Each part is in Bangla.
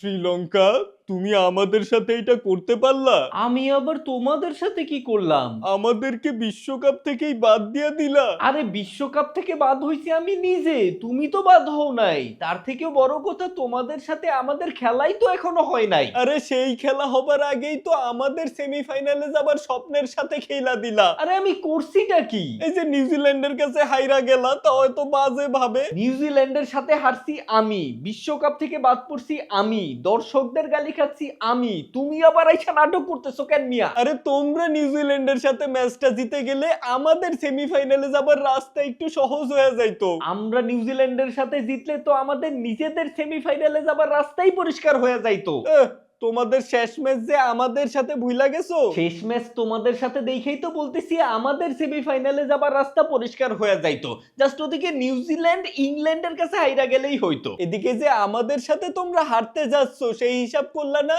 শ্রীলঙ্কা, তুমি আমাদের সাথে এটা করতে পারলা? আমি আবার তোমাদের সাথে কি করলাম? আমাদেরকে বিশ্বকাপ থেকেই বাদ দিয়া দিলা। আরে বিশ্বকাপ থেকে বাদ হইছি আমি নিজে, তুমি তো বাদ হও নাই। তার থেকেও বড় কথা, তোমাদের সাথে আমাদের খেলাই তো এখনো হয় নাই। আরে সেই খেলা হবার আগেই তো আমাদের সেমিফাইনালে যাবার স্বপ্নের সাথে খেলা দিলা। আরে আমি করছিটা কি? এই যে নিউজিল্যান্ডের কাছে হাইরা গেলা, তা হয়তো বাজে ভাবে। নিউজিল্যান্ডের সাথে হারছি আমি, বিশ্বকাপ থেকে বাদ পড়ছি আমি, দর্শকদের গালি খাচ্ছি আমি, তুমি আবার আইসা নাটক করতেছো কেন মিয়া? আরে তোমরা নিউজিল্যান্ডের সাথে ম্যাচটা জিতে গেলে আমাদের সেমিফাইনালে যাবার রাস্তা একটু সহজ হয়ে যাইতো। আমরা নিউজিল্যান্ডের সাথে জিতলে তো আমাদের নিজেদের সেমিফাইনালে যাবার রাস্তাই পরিষ্কার হয়ে যাইতো। তোমাদের শেষ ম্যাচ যে আমাদের সাথে ভুইলা গেছো। শেষ ম্যাচ তোমাদের সাথে দেখেই তো বলতেছি আমাদের সেমিফাইনালে যাবার রাস্তা পরিষ্কার হয়ে যাইতো। জাস্ট ওদিকে নিউজিল্যান্ড ইংল্যান্ডের কাছে হাইরা গেলেই হইতো। এদিকে যে আমাদের সাথে তোমরা হারতে যাচ্ছ সেই হিসাব করলা না?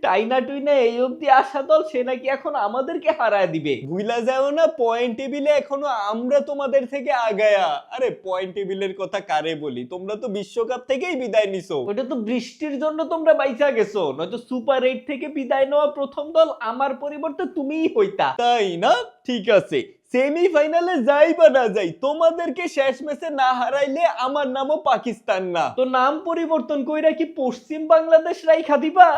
টাইনা টুইনা এই অবধি আসা দল সে নাকি এখন আমাদেরকে হারায় দিবে। ভুইলা যাও না, পয়েন্ট টেবিলে এখনো আমরা তোমাদের থেকে আগায়া। আরে পয়েন্ট টেবিলের কথা কারে বলি, তোমরা তো বিশ্বকাপ থেকেই বিদায় নিছো। ওটা তো বৃষ্টির জন্য তোমরা বাইচা গেছো, নয়তো সুপার 8 থেকে বিদায় নেওয়া প্রথম দল আমার পরিবর্তে তুমিই হইতা। তাই না? ঠিক আছে, সেমিফাইনালে যাই বা না যাই, তোমাদেরকে শেষ ম্যাচে না হারাইলে আমার নামও পাকিস্তান না। তো নাম পরিবর্তন কইরা কি পশ্চিম বাংলাদেশ রাইখা দিবা?